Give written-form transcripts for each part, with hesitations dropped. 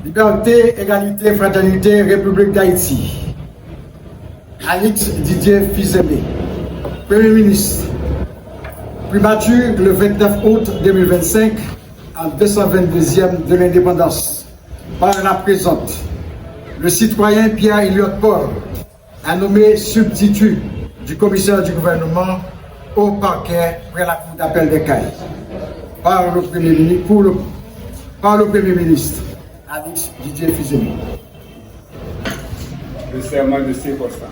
Liberté, égalité, fraternité, République d'Haïti. Alix Didier Fils-Aimé, Premier ministre, primature le 29 août 2025 en 222e de l'indépendance. Par la présente, le citoyen Pierre Elliott Paul a nommé substitut du commissaire du gouvernement au parquet près la cour d'appel des Cayes. Par le Premier ministre, Alix Didier Fils-Aimé. Le serment de circonstance.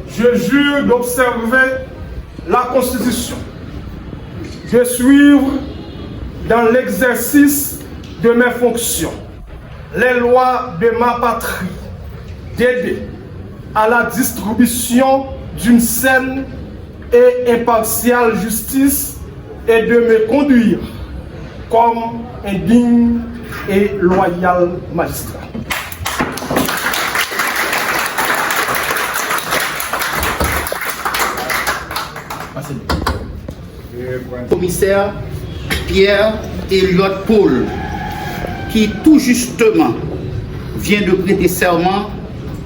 Je jure d'observer la Constitution, de suivre dans l'exercice de mes fonctions les lois de ma patrie, d'aider à la distribution d'une saine et impartiale justice et de me conduire comme un digne et loyal magistrat. Commissaire Pierre Elliott Paul, qui tout justement vient de prêter serment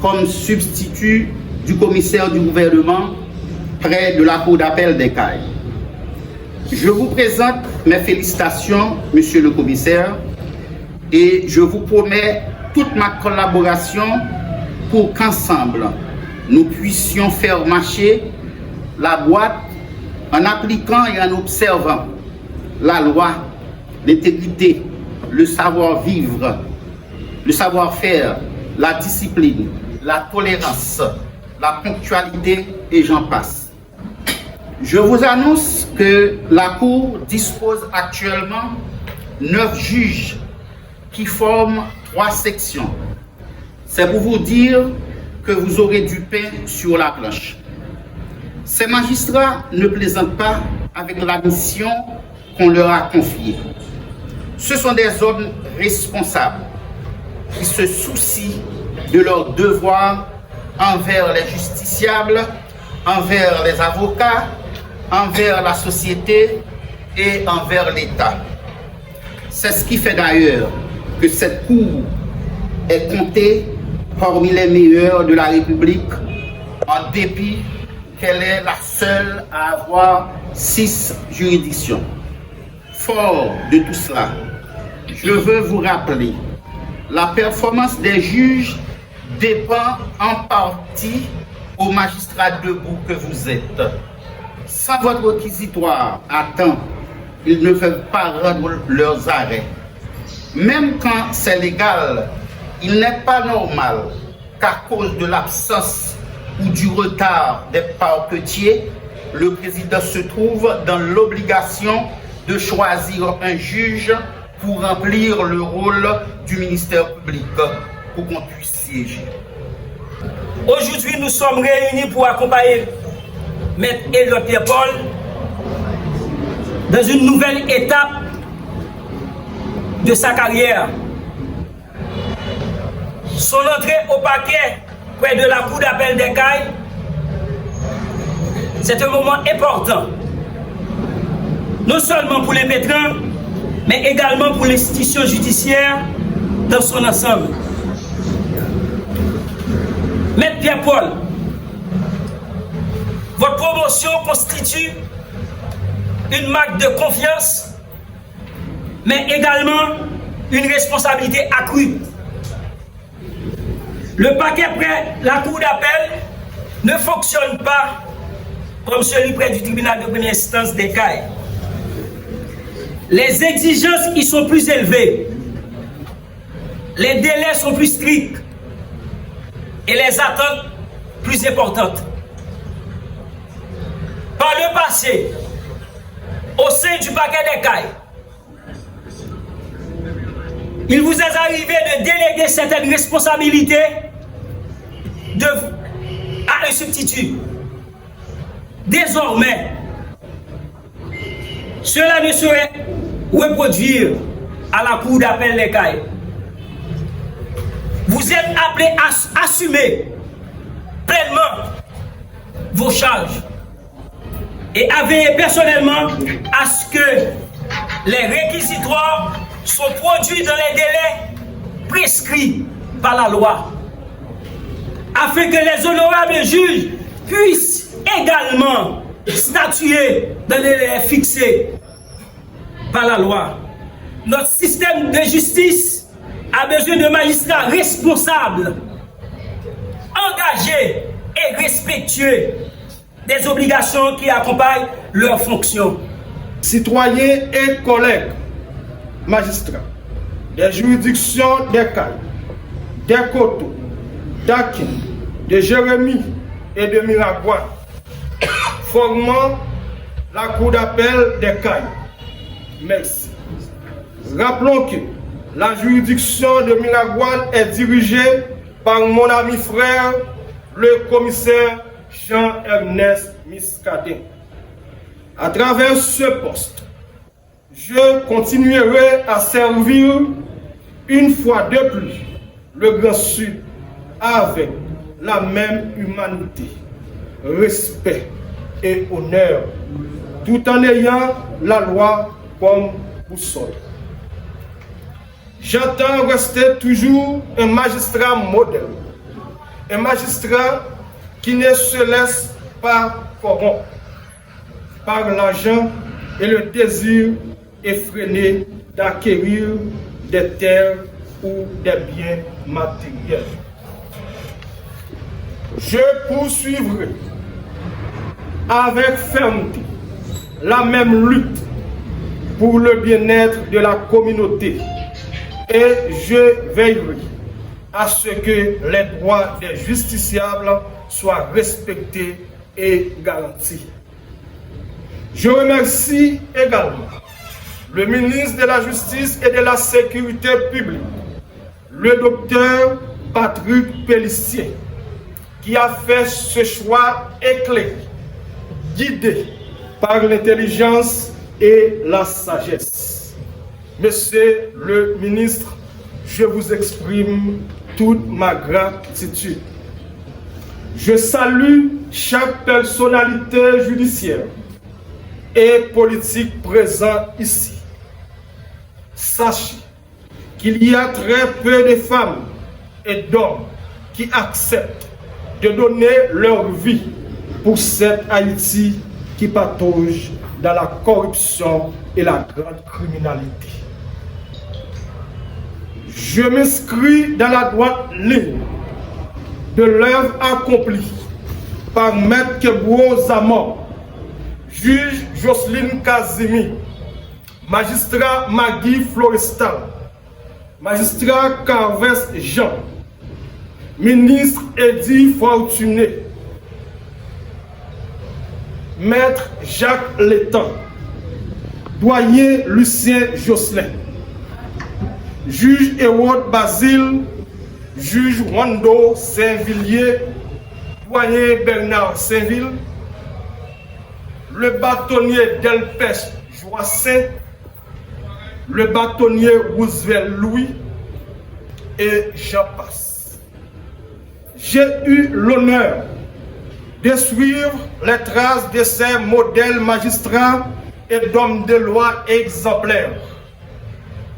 comme substitut du commissaire du gouvernement près de la cour d'appel des Cayes. Je vous présente mes félicitations, monsieur le commissaire, et je vous promets toute ma collaboration pour qu'ensemble, nous puissions faire marcher la boîte en appliquant et en observant la loi, l'intégrité, le savoir-vivre, le savoir-faire, la discipline, la tolérance, la ponctualité et j'en passe. Je vous annonce que la Cour dispose actuellement 9 juges qui forment 3 sections. C'est pour vous dire que vous aurez du pain sur la planche. Ces magistrats ne plaisantent pas avec la mission qu'on leur a confiée. Ce sont des hommes responsables qui se soucient de leurs devoirs envers les justiciables, envers les avocats, envers la société et envers l'État. C'est ce qui fait d'ailleurs que cette Cour est comptée parmi les meilleures de la République, en dépit qu'elle est la seule à avoir 6 juridictions. Fort de tout cela, je veux vous rappeler, la performance des juges dépend en partie aux magistrats debout que vous êtes. Sans votre réquisitoire à temps, ils ne peuvent pas rendre leurs arrêts. Même quand c'est légal, il n'est pas normal qu'à cause de l'absence ou du retard des parquetiers, le président se trouve dans l'obligation de choisir un juge pour remplir le rôle du ministère public, pour qu'on puisse siéger. Aujourd'hui, nous sommes réunis pour accompagner Maître Elliott Pierre Paul dans une nouvelle étape de sa carrière. Son entrée au parquet près de la cour d'appel des Cayes, c'est un moment important, non seulement pour les pétrins, mais également pour l'institution judiciaire dans son ensemble. Maître Pierre Paul, votre promotion constitue une marque de confiance, mais également une responsabilité accrue. Le parquet près la cour d'appel ne fonctionne pas comme celui près du tribunal de première instance des Cayes. Les exigences y sont plus élevées, les délais sont plus stricts et les attentes plus importantes. Par le passé, au sein du parquet des Cayes, il vous est arrivé de déléguer certaines responsabilités à un substitut. Désormais, cela ne saurait reproduire à la cour d'appel des Cayes. Vous êtes appelés à assumer pleinement vos charges. et a veillé personnellement à ce que les réquisitoires soient produits dans les délais prescrits par la loi, afin que les honorables juges puissent également statuer dans les délais fixés par la loi. Notre système de justice a besoin de magistrats responsables, engagés et respectueux des obligations qui accompagnent leurs fonctions. Citoyens et collègues, magistrats, des juridictions des Cayes, des Coteaux, d'Akin, de Jérémie et de Miragouane, formant la Cour d'appel des Cayes. Merci. Rappelons que la juridiction de Miragouane est dirigée par mon ami frère, le commissaire Jean-Ernest Miscadin. À travers ce poste, je continuerai à servir une fois de plus le Grand Sud avec la même humanité, respect et honneur, tout en ayant la loi comme boussole. J'entends rester toujours un magistrat modèle, un magistrat qui ne se laisse pas corrompre par l'argent et le désir effréné d'acquérir des terres ou des biens matériels. Je poursuivrai avec fermeté la même lutte pour le bien-être de la communauté et je veillerai à ce que les droits des justiciables soient respectés et garantis. Je remercie également le ministre de la Justice et de la Sécurité publique, le docteur Patrick Pellissier, qui a fait ce choix éclairé, guidé par l'intelligence et la sagesse. Monsieur le ministre, je vous exprime toute ma gratitude. Je salue chaque personnalité judiciaire et politique présente ici. Sachez qu'il y a très peu de femmes et d'hommes qui acceptent de donner leur vie pour cette Haïti qui patauge dans la corruption et la grande criminalité. Je m'inscris dans la droite ligne de l'œuvre accomplie par Maître Kebouo Zaman, juge Jocelyne Kazimi, magistrat Magui Florestal, magistrat Carves Jean, ministre Eddy Fortuné, maître Jacques Létan, doyen Lucien Josselin, juge Ewod Basile, juge Wando Saint-Villiers, doyen Bernard Saint-Ville, le bâtonnier Delpech Joassin, le bâtonnier Roosevelt Louis et j'en passe. J'ai eu l'honneur de suivre les traces de ces modèles magistrats et d'hommes de loi exemplaires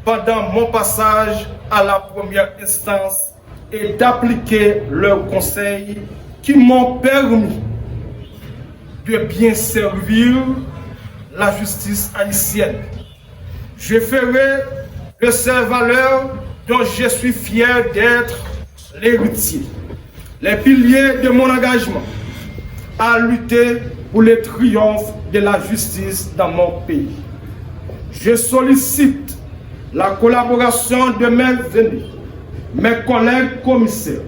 pendant mon passage à la première instance et d'appliquer leurs conseils qui m'ont permis de bien servir la justice haïtienne. Je ferai de ces valeurs dont je suis fier d'être l'héritier, les piliers de mon engagement à lutter pour le triomphe de la justice dans mon pays. Je sollicite la collaboration de mes amis, mes collègues commissaires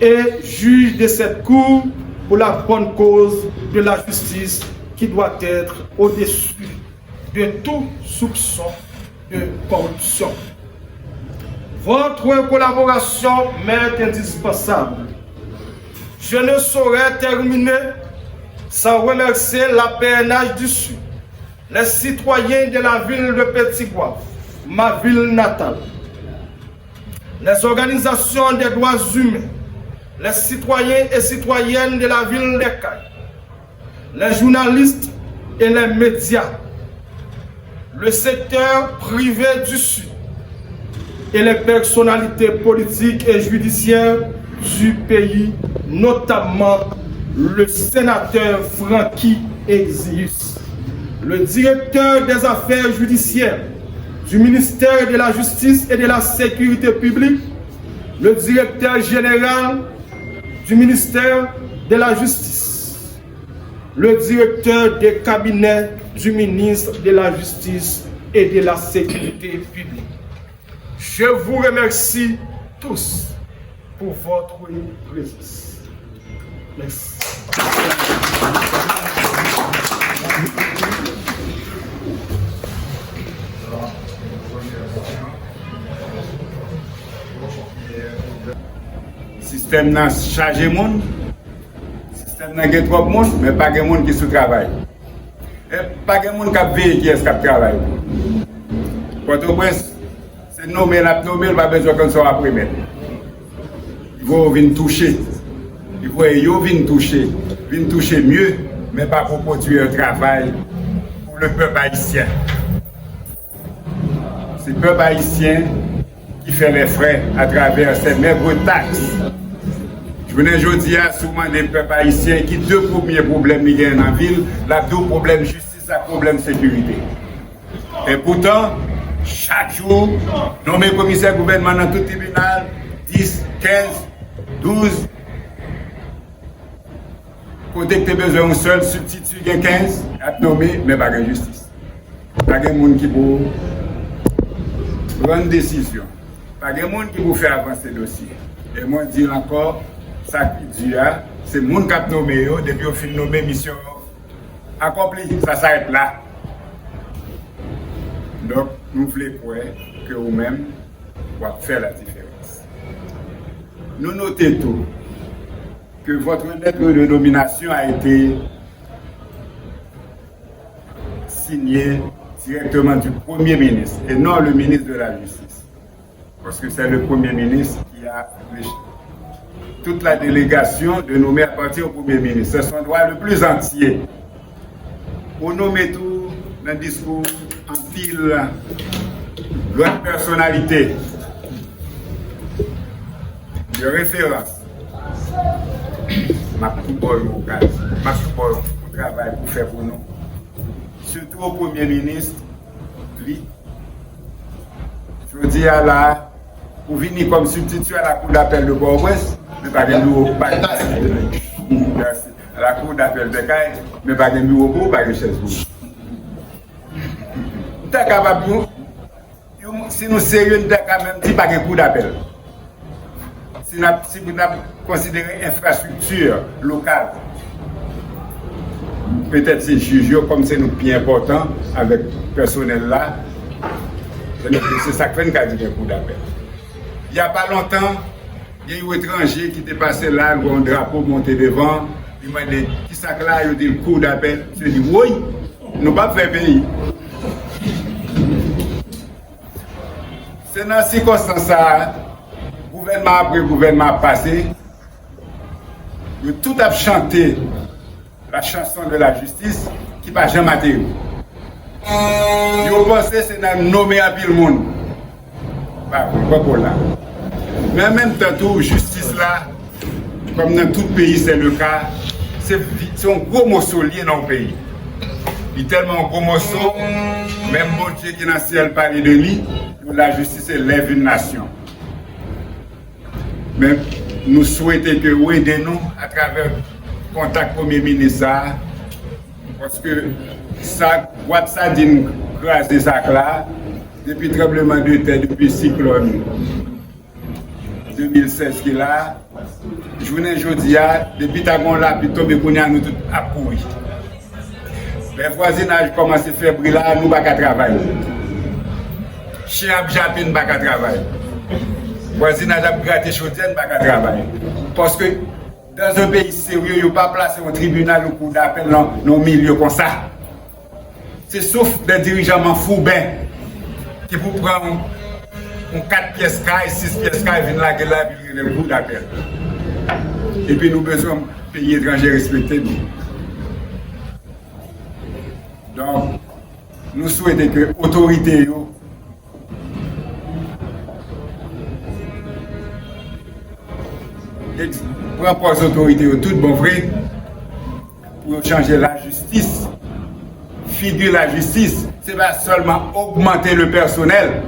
et juges de cette cour pour la bonne cause de la justice qui doit être au-dessus de tout soupçon de corruption. Votre collaboration m'est indispensable. Je ne saurais terminer sans remercier la PNH du Sud, les citoyens de la ville de Petit-Goâve, ma ville natale, les organisations des droits humains, les citoyens et citoyennes de la ville des Cayes, les journalistes et les médias, le secteur privé du Sud et les personnalités politiques et judiciaires du pays, notamment le sénateur Franky Exius, le directeur des affaires judiciaires du ministère de la Justice et de la Sécurité publique, le directeur général du ministère de la Justice, le directeur des cabinets du ministre de la Justice et de la Sécurité publique. Je vous remercie tous pour votre présence. Merci. Système n'a chargé monde, système n'a pas trop de monde, mais pas de monde qui sous travail. Et pas de monde qui a veillé qui est travail. Port-au-Prince, c'est nommé, la nommé, il va besoin qu'on soit après mettre. Il faut venir toucher. Il faut venir toucher mieux, mais pas pour produire un travail pour le peuple haïtien. C'est le peuple haïtien qui fait les frais à travers ces maigres taxes. Je venais aujourd'hui à souvent des peuples haïtiens qui deux premiers problèmes dans la ville, la deux problèmes justice et problème sécurité. Et pourtant, chaque jour, nommé commissaire gouvernement dans tout tribunal, 10, 15, 12, côté que tu as besoin d'un seul substitut, 15, à nommer, mais pas de justice. Pas de monde qui peut prendre une décision. Pas de monde qui peut faire avancer le dossier. Et moi, je dis encore, ça qui dit, c'est le monde qui a nommé, depuis au fin de nommer mission accomplie. Ça s'arrête là. Donc, nous voulons que vous-même, vous faire la différence. Nous notons tout que votre lettre de nomination a été signée directement du Premier ministre et non le ministre de la Justice. Parce que c'est le Premier ministre qui a toute la délégation de nommer à partir du Premier ministre. C'est son droit le plus entier. Pour nommer tout dans le discours en pile votre personnalité de référence. Ma tout bon travail pour faire pour nous. Surtout au Premier ministre, lui, je dis à la, pour venir comme substitut à la Cour d'appel de Port-au-Prince, mais pas de bureau, pas de merci. À la Cour d'appel de Caille, mais pas de bureau, pas de chaise. Nous sommes capables, si nous sommes sérieux, nous sommes quand même dit pas de Cour d'appel. Si vous considérez infrastructure locale, peut-être c'est juge, comme c'est nous bien important avec le personnel là, c'est ça que fait nous dit un coup d'appel. Il n'y a pas longtemps, il y a eu un étranger qui était passé là, un drapeau monté devant, il m'a dit, qui ça là, il a dit le coup d'appel. Je dis, oui, nous ne pouvons pas faire pays. C'est dans ces circonstances-là, gouvernement après gouvernement passé, de tout a chanté la chanson de la justice qui va jamais atterrir. Ils pensent que c'est dans nommer à tout le monde. Pas pour là. Mais en même temps, tout justice là, comme dans tout pays c'est le cas, c'est un gros morceau lié dans le pays. Il est tellement un gros morceau, même bon Dieu qui est dans le ciel parle de lui, la justice élève une nation. Mais nous souhaitons que vous aidez nous à travers le contact Premier ministre, parce que ça, ça dit grâce à ça là, depuis le tremblement de terre, depuis le cyclone 2016 qui est là, journée aujourd'hui, depuis Tagon là, puis tomber pour nous tout à pourri. Le voisinage commence à faire briller là, nous ne pouvons pas travailler. Chien à Japon, nous ne pouvons pas travailler. Le voisinage a gratté chaudière, nous ne pouvons pas travailler. Parce que dans un pays sérieux, il n'y a pas placé au tribunal au coup d'appel dans nos milieux comme ça. C'est sauf des dirigeants fourbains qui vous prennent 4 pièces caille, 6 pièces caille, viennent là, et le coup d'appel. Et puis nous avons besoin de pays étrangers respectés. nous souhaitons que l'autorité prend pas les autorités toutes bon vrai pour changer la justice. Figure la justice, c'est pas seulement augmenter le personnel,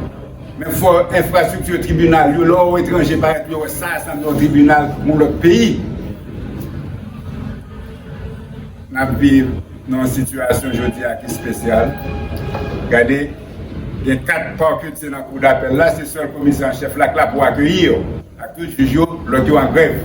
mais il faut infrastructure tribunal. L'eau étranger, par exemple, ça, c'est notre tribunal pour le pays. Nous vivons dans une situation, je dis, spéciale. Regardez, il y a 4 parquets dans le cours d'appel. Là, c'est le seul commissaire en chef là pour accueillir à tous les juges qui sont en grève.